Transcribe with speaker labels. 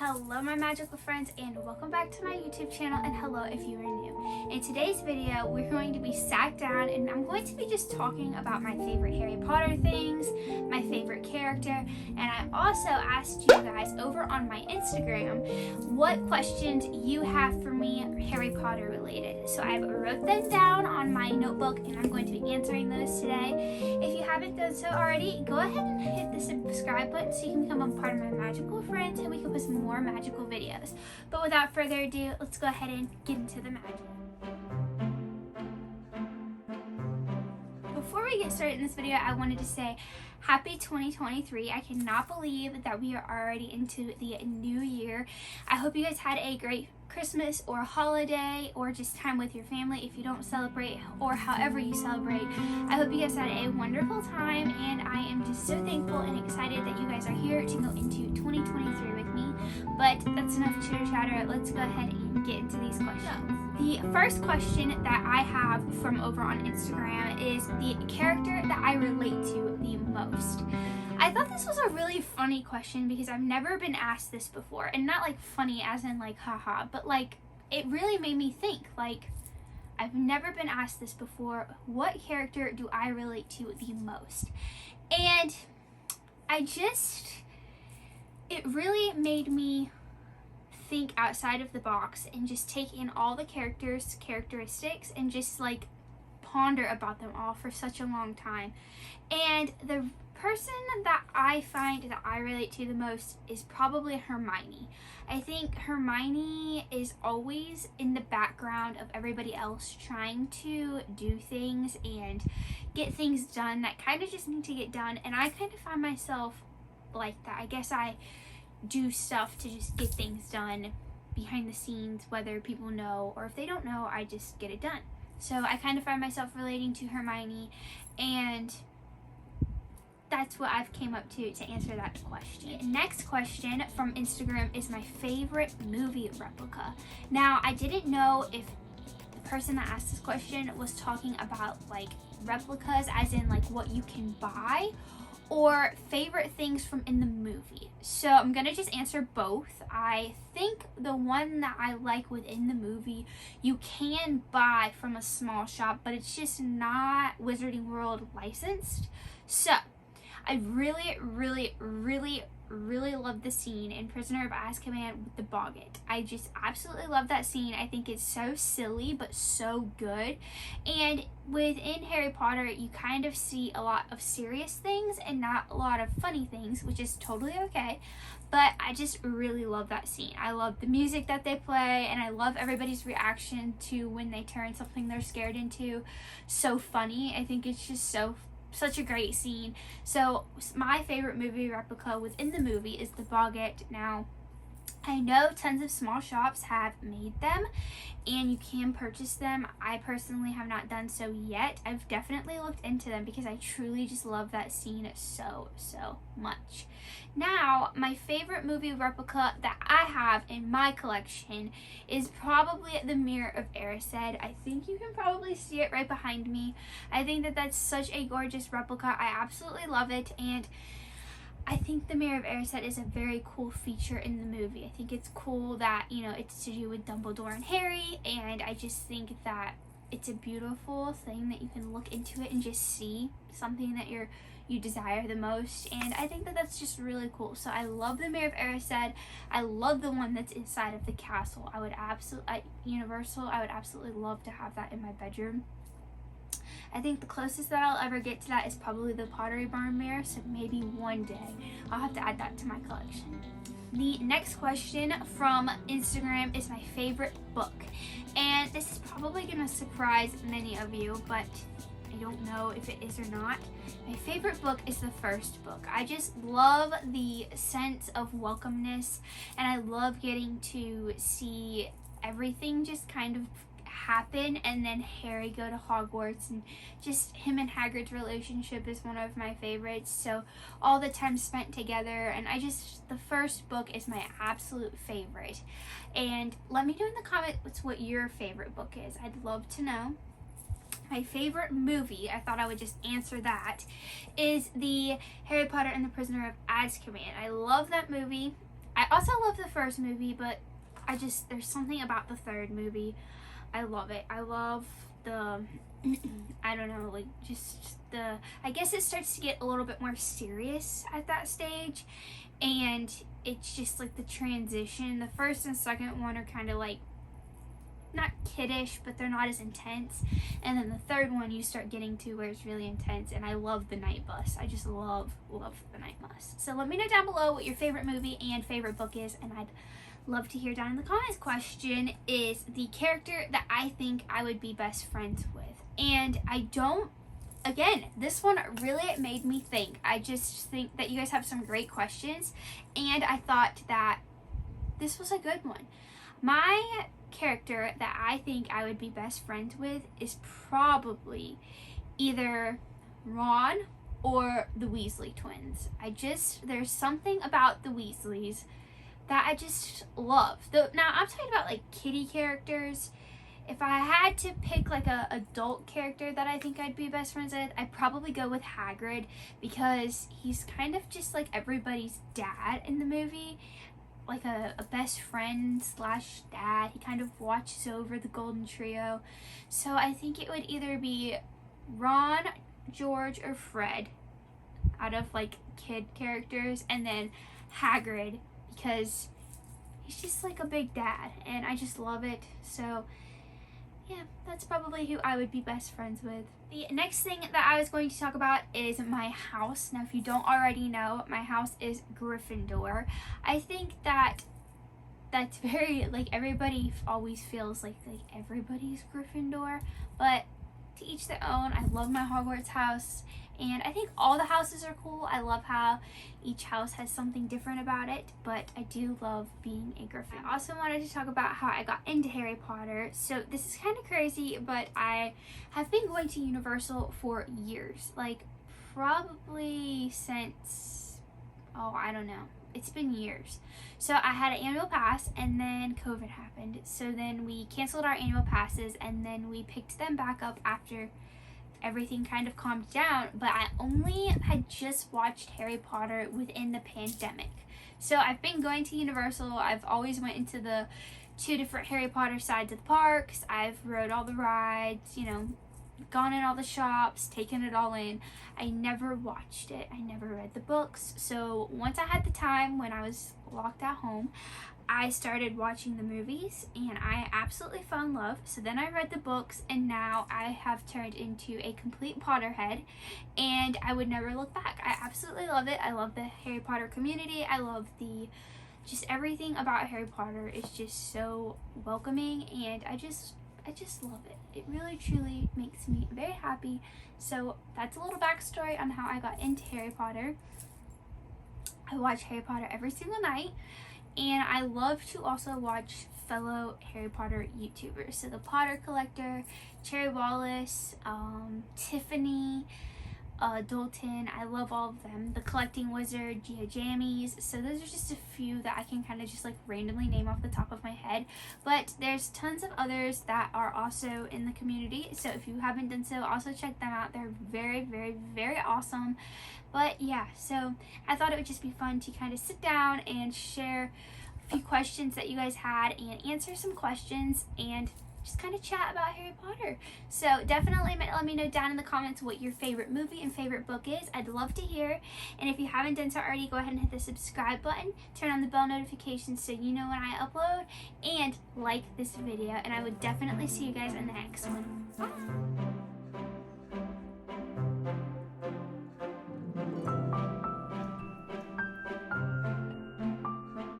Speaker 1: Hello my magical friends, and welcome back to my YouTube channel, and hello if you are new. In today's video we're going to be sat down and I'm going to be just talking about my favorite Harry Potter things, my favorite character, and I also asked you guys over on my Instagram what questions you have for me Harry Potter related. So I wrote them down on my notebook and I'm going to be answering those today. If you haven't done so already, go ahead and hit the subscribe button so you can become a part of my magical friends and we can put some more magical videos. But without further ado, let's go ahead and get into the magic. Before we get started in this video, I wanted to say happy 2023. I cannot believe that we are already into the new year. I hope you guys had a great Christmas or holiday or just time with your family if you don't celebrate, or however you celebrate. I hope you guys had a wonderful time, and I am just so thankful and excited that you guys are here to go into 2023 with me. But that's enough chitter chatter. Let's go ahead and get into these questions. The first question that I have from over on Instagram is the character that I relate to the most. I thought this was a really funny question because I've never been asked this before, and not like funny as in like haha, but like it really made me think. Like, I've never been asked this before. What character do I relate to the most? And it really made me think outside of the box and just take in all the characteristics and just like ponder about them all for such a long time. And the person that I find that I relate to the most is probably Hermione. I think Hermione is always in the background of everybody else trying to do things and get things done that kind of just need to get done, and I kind of find myself like that. I guess I do stuff to just get things done behind the scenes, whether people know or if they don't know, I just get it done. So I kind of find myself relating to Hermione, and that's what I've came up to answer that question. The next question from Instagram is my favorite movie replica. Now, I didn't know if the person that asked this question was talking about like replicas as in like what you can buy, or favorite things from in the movie. So I'm gonna just answer both. I think the one that I like within the movie you can buy from a small shop, but it's just not Wizarding World licensed. So I really love the scene in Prisoner of Azkaban with the Boggart. I just absolutely love that scene. I think it's so silly but so good. And within Harry Potter, you kind of see a lot of serious things and not a lot of funny things, which is totally okay. But I just really love that scene. I love the music that they play, and I love everybody's reaction to when they turn something they're scared into so funny. I think it's just such a great scene. So my favorite movie replica within the movie is the Boggart. Now, I know tons of small shops have made them and you can purchase them. I personally have not done so yet. I've definitely looked into them because I truly just love that scene so much. Now, my favorite movie replica that I have in my collection is probably the Mirror of Erised. I think you can probably see it right behind me. I think that that's such a gorgeous replica. I absolutely love it, and I think the Mirror of Erised is a very cool feature in the movie. I think it's cool that, you know, it's to do with Dumbledore and Harry, and I just think that it's a beautiful thing that you can look into it and just see something that you desire the most, and I think that that's just really cool. So I love the Mirror of Erised. I love the one that's inside of the castle. I would absolutely, at Universal, I would absolutely love to have that in my bedroom. I think the closest that I'll ever get to that is probably the Pottery Barn mirror, so maybe one day I'll have to add that to my collection. The next question from Instagram is my favorite book, and this is probably going to surprise many of you, but I don't know if it is or not. My favorite book is the first book. I just love the sense of welcomeness, and I love getting to see everything just kind of happen, and then Harry go to Hogwarts, and just him and Hagrid's relationship is one of my favorites. So all the time spent together, and the first book is my absolute favorite. And let me know in the comments what your favorite book is. I'd love to know. My favorite movie, I thought I would just answer that, is the Harry Potter and the Prisoner of Azkaban. I love that movie. I also love the first movie, but there's something about the third movie. I love it. I love the, I don't know, like just the, I guess it starts to get a little bit more serious at that stage. And it's just like the transition. The first and second one are kind of like, not kiddish, but they're not as intense. And then the third one you start getting to where it's really intense. And I love the night bus. I just love the night bus. So let me know down below what your favorite movie and favorite book is, and I'd love to hear down in the comments. Question is the character that I think I would be best friends with. And I don't, again, this one really made me think. I just think that you guys have some great questions, and I thought that this was a good one. My character that I think I would be best friends with is probably either Ron or the Weasley twins. There's something about the Weasleys that I just love. Now I'm talking about like kitty characters. If I had to pick like a adult character that I think I'd be best friends with, I'd probably go with Hagrid, because he's kind of just like everybody's dad in the movie. Like a best friend slash dad. He kind of watches over the Golden Trio. So I think it would either be Ron, George, or Fred out of like kid characters, and then Hagrid, because he's just like a big dad and I just love it. So yeah, that's probably who I would be best friends with. The next thing that I was going to talk about is my house. Now, if you don't already know, my house is Gryffindor. I think that's very, like, everybody always feels like everybody's Gryffindor, but to each their own. I love my Hogwarts house, and I think all the houses are cool. I love how each house has something different about it, but I do love being a Gryffindor. I also wanted to talk about how I got into Harry Potter. So this is kind of crazy, but I have been going to Universal for years, like probably since, I don't know. It's been years. So I had an annual pass, and then COVID happened. So then we canceled our annual passes, and then we picked them back up after everything kind of calmed down. But I only had just watched Harry Potter within the pandemic. So I've been going to Universal. I've always went into the 2 different Harry Potter sides of the parks. I've rode all the rides, gone in all the shops, taken it all in. I never watched it. I never read the books. So once I had the time, when I was locked at home, I started watching the movies, and I absolutely fell in love. So then I read the books, and now I have turned into a complete Potterhead, and I would never look back. I absolutely love it. I love the Harry Potter community. I love just everything about Harry Potter is just so welcoming, and I just love it. It really truly makes me very happy. So that's a little backstory on how I got into Harry Potter. I watch Harry Potter every single night, and I love to also watch fellow Harry Potter YouTubers. So the Potter Collector, Cherry Wallace, Tiffany, Dalton. I love all of them. The Collecting Wizard, Gia Jammies. So those are just a few that I can kind of just like randomly name off the top of my head. But there's tons of others that are also in the community. So if you haven't done so, also check them out. They're very, very, very awesome. But yeah, so I thought it would just be fun to kind of sit down and share a few questions that you guys had and answer some questions and just kind of chat about Harry Potter. So definitely let me know down in the comments what your favorite movie and favorite book is. I'd love to hear. And if you haven't done so already, go ahead and hit the subscribe button, turn on the bell notifications so you know when I upload, and like this video. And I would definitely see you guys in the next one. Bye.